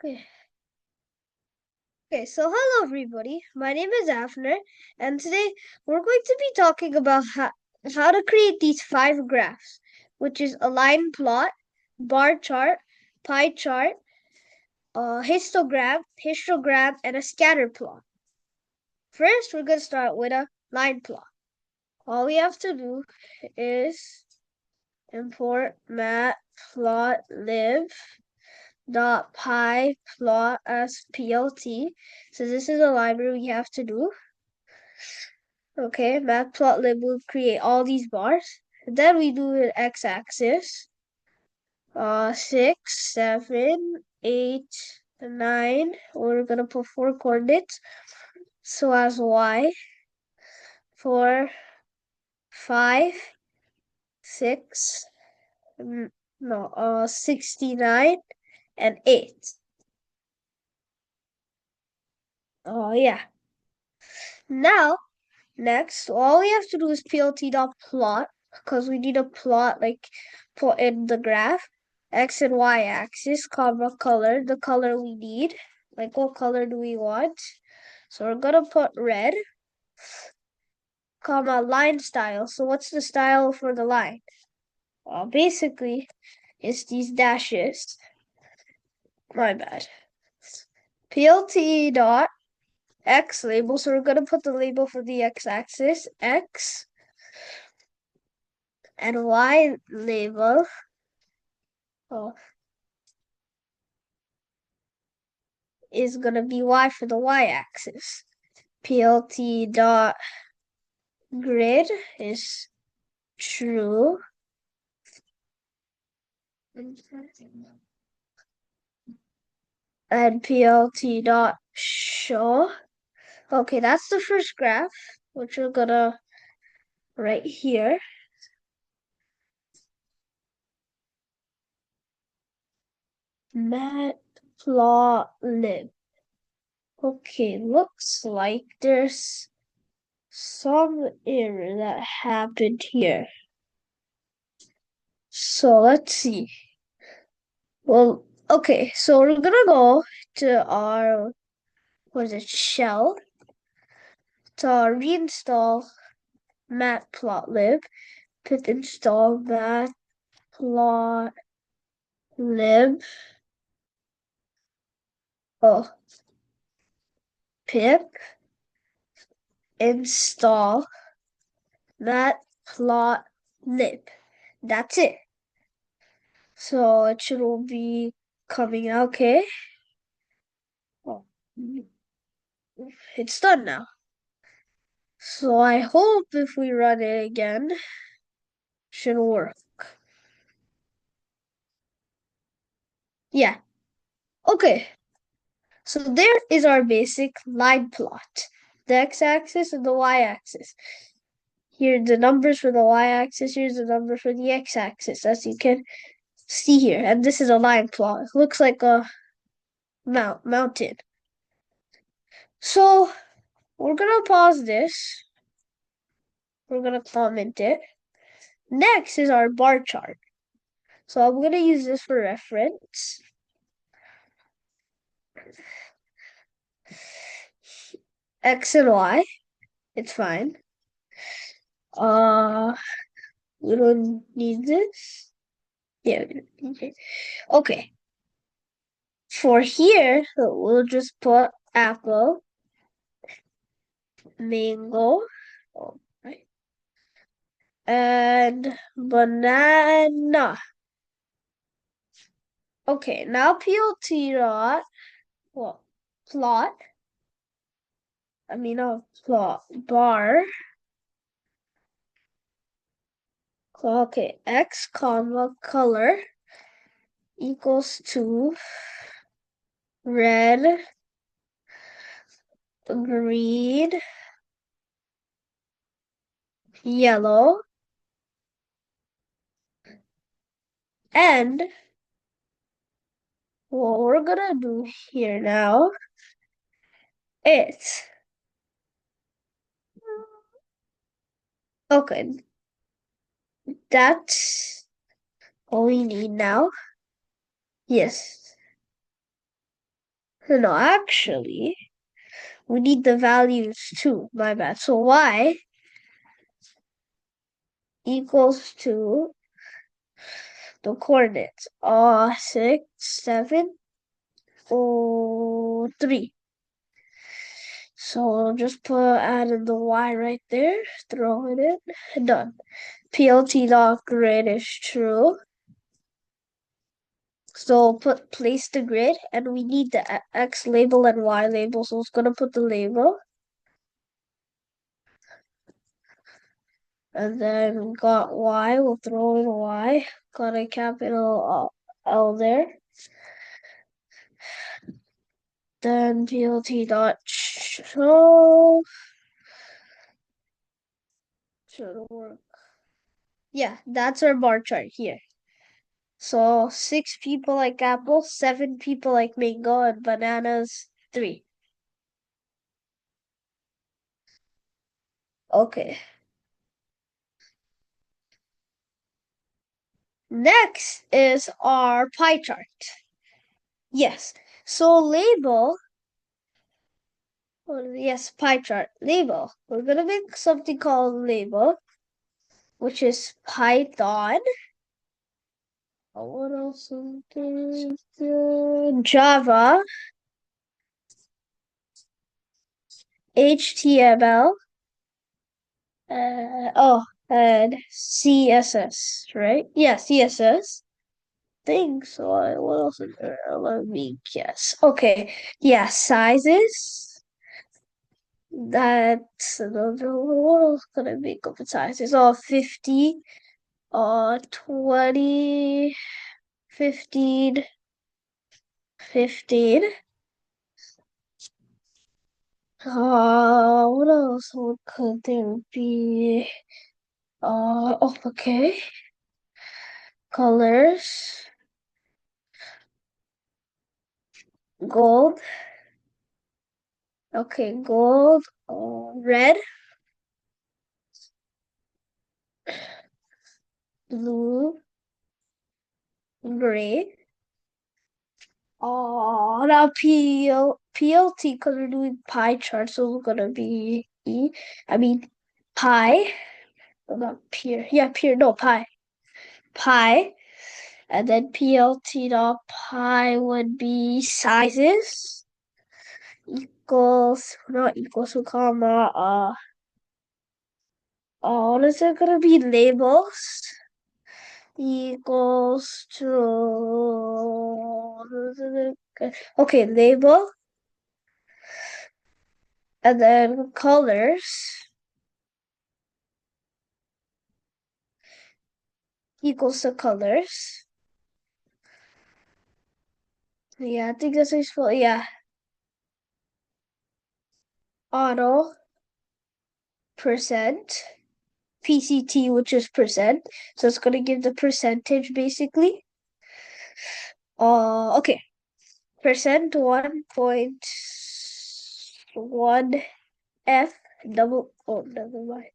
Okay. So hello everybody. My name is Afner, and today we're going to be talking about how to create these five graphs, which is a line plot, bar chart, pie chart, histogram, and a scatter plot. First, we're going to start with a line plot. All we have to do is import matplotlib dot py plot as plt. So this is a library we have to do. Okay, matplotlib will create all these bars. Then we do an x-axis. 6, 7, 8, 9. We're gonna put 4 coordinates. So as y, 4, 5, 6, no, 69, and 8. Oh yeah. Now Next, all we have to do is plt.plot because we need a plot like put in the graph, x and y axis, comma color, the color we need. Like what color do we want? So we're gonna put red, comma line style. So what's the style for the line? Well, basically, it's these dashes. My bad. Plt dot x label. So we're gonna put the label for the x-axis, x, and y label. Oh, is gonna be y for the y-axis. Plt dot grid is true. And plt dot show. Okay, that's the first graph, which we're gonna write here. Matplotlib. Okay, looks like there's some error that happened here. So let's see. Well, okay, so we're gonna go to our, what is it, shell, to reinstall matplotlib, pip install matplotlib, oh, pip install matplotlib. That's it. So it should be coming out, okay? Oh, it's done now. So I hope if we run it again, should work. Yeah. Okay. So there is our basic line plot. The x-axis and the y-axis. Here are the numbers for the y-axis, here's the number for the x-axis, as you can see here. And this is a line plot. It looks like a mountain. So we're gonna pause this. We're gonna comment it. Next is our bar chart. So I'm gonna use this for reference. X and Y, it's fine. We don't need this. Yeah, we don't need it. Okay. For here, we'll just put apple, mango, oh, right, and banana. Okay, now PLT dot, well, plot, plot, bar. Okay, x comma color equals to red, green, yellow, and what we're gonna do here now is, okay, that's all we need now. Yes. No, actually, we need the values too. My bad. So y equals to the coordinates. 6, 7, 3. So I'll just add in the y right there, throw it in, done. PLT dot grid is true. So place the grid, and we need the X label and Y label. So it's gonna put the label, and then we got Y. We'll throw in Y. Got a capital L there. Then PLT dot should work. Yeah, that's our bar chart here. So 6 people like apple, 7 people like mango, and bananas 3. Okay. Next is our pie chart. Yes. So label, yes, pie chart, label. We're gonna make something called label, which is Python. What else? Java, HTML, and CSS, right? Yeah, CSS. Think so. What else is there? Let me guess. Okay, yeah, sizes. That's another. What else can I make up in sizes? Oh, 50, 20, 15, 15. What else? What could there be? Okay. Colors. Gold. Okay, gold. Red, blue, gray. Now PLT, because we're doing pie charts, so we're gonna be I mean, pi, not peer. Yeah, peer, no, pi. Pi. And then PLT dot pi would be sizes equals, not equals to comma, what is it gonna be? Labels equals to, okay, label, and then colors equals to colors. Yeah, I think that's useful. Yeah, auto percent PCT, which is percent. So it's gonna give the percentage basically. Okay. Percent 1.1 F double. Oh, never mind.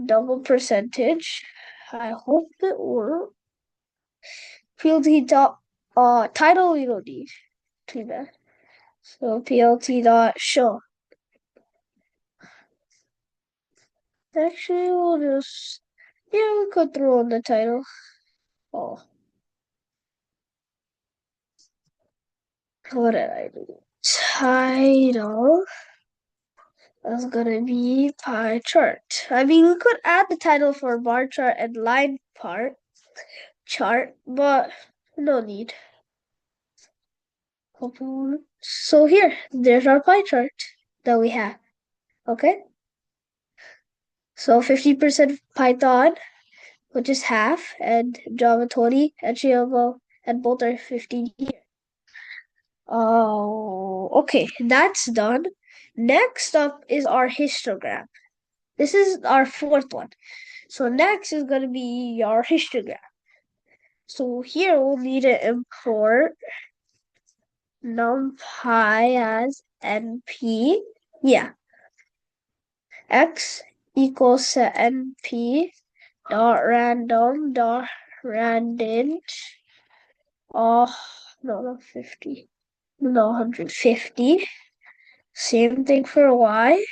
Double percentage. I hope it works. PLT dot title we don't need. Too bad. So PLT dot show. Actually, we'll just, yeah, we could throw in the title. Oh, what did I do? Title is gonna be pie chart. I mean, we could add the title for bar chart and line part chart, but no need. So here, there's our pie chart that we have. Okay, so 50% Python, which is half, and Java 20, and HTML, and both are 15 here. Oh, okay, that's done. Next up is our histogram. This is our fourth one. So next is going to be our histogram. So here we'll need to import numpy as np. Yeah, x equals to np dot random dot randint. Oh, no, not 50. No, 150. Same thing for y.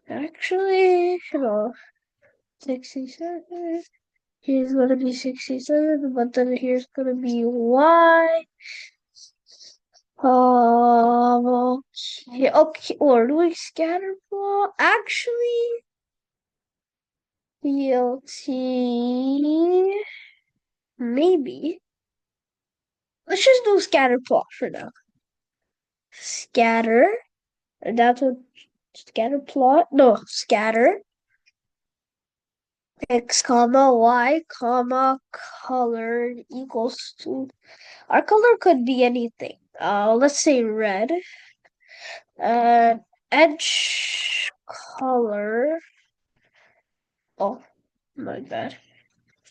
Actually, 67. Here's gonna be 67, but then here's gonna be y. Okay, or do we scatter plot? Actually, BLT, maybe. Let's just do scatter plot for now. Scatter, and that's what scatter plot. No, scatter x comma y comma color equals to. Our color could be anything. Let's say red. And edge color. Oh, my bad.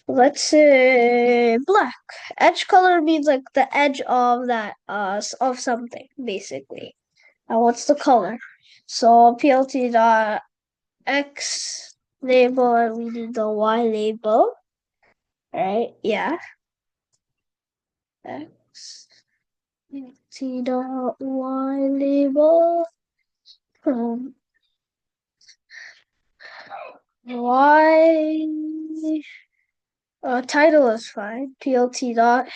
Let's say black. Edge color means like the edge of that of something basically. And what's the color? So PLT dot X label and we need the Y label. Right? Yeah. X PLT dot Y label. Um, Y title is fine. PLT dot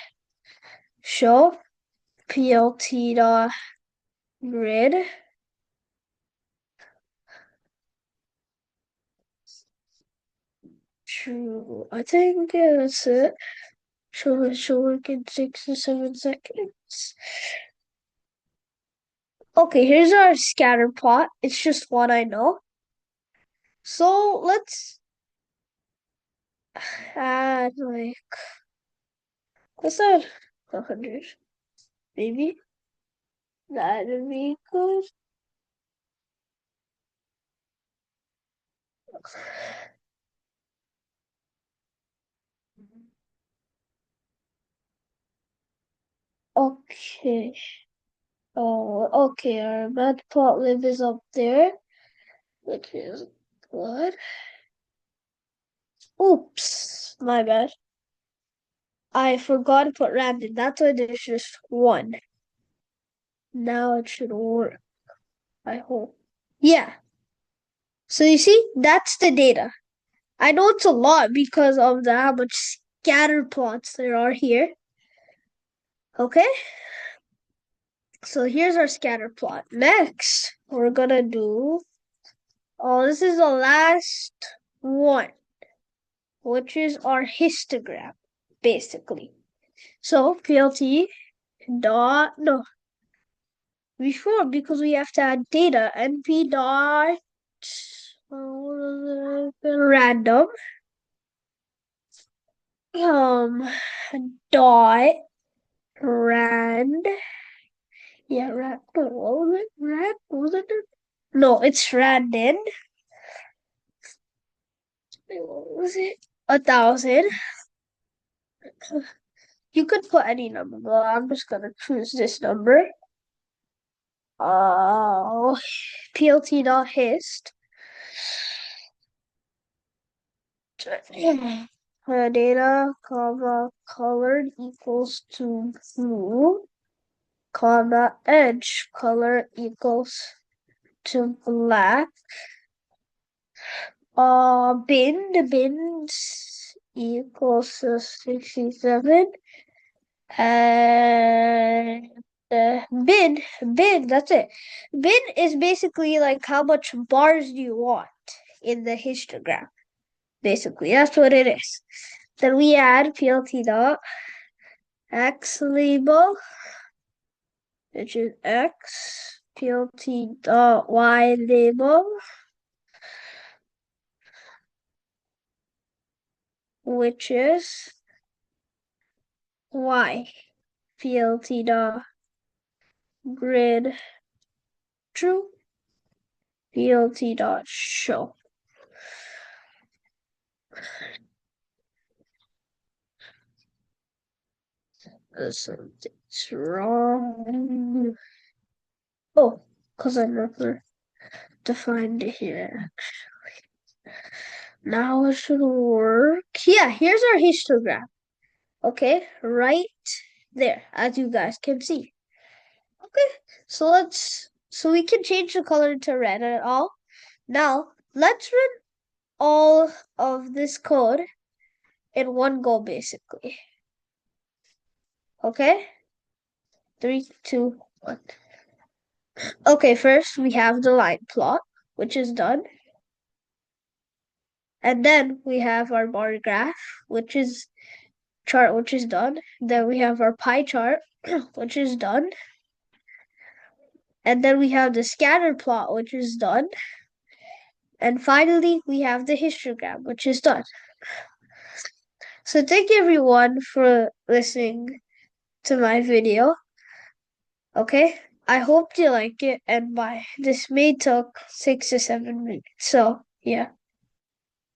show. PLT dot grid. True. I think that's it. She'll work in 6 to 7 seconds. Okay, here's our scatter plot. It's just one I know. So add let's add 100. Maybe that would be good. Okay. Oh, okay. Our matplotlib is up there, which is good. Oops, my bad. I forgot to put random. That's why there's just one. Now it should work. I hope. Yeah. So you see, that's the data. I know it's a lot because of the how much scatter plots there are here. Okay. So here's our scatter plot. Next, we're gonna do. Oh, this is the last one, which is our histogram, basically. So PLT dot no before because we have to add data np dot random um dot rand rand what was it rand what was it no it's random what was it 1,000 you could put any number but I'm just gonna choose this number plt dot hist data comma colored equals to blue comma edge color equals to black. Bins equals to 67 and bin that's it. Bin is basically like how much bars do you want in the histogram. Basically, that's what it is. Then we add plt dot x label, which is x, plt dot y label, which is y, plt dot grid true, plt dot show. Something's wrong. Oh, because I never defined it here. Now it should work. Yeah, here's our histogram. Okay, right there, as you guys can see. So we can change the color to red and all. Now let's run all of this code in one go, basically. Okay? 3, 2, 1. Okay, first we have the line plot, which is done. And then we have our bar graph, which is chart, which is done. Then we have our pie chart, which is done. And then we have the scatter plot, which is done. And finally, we have the histogram, which is done. So thank you everyone for listening to my video. Okay? I hope you like it, and this may took 6 to 7 minutes. So, yeah.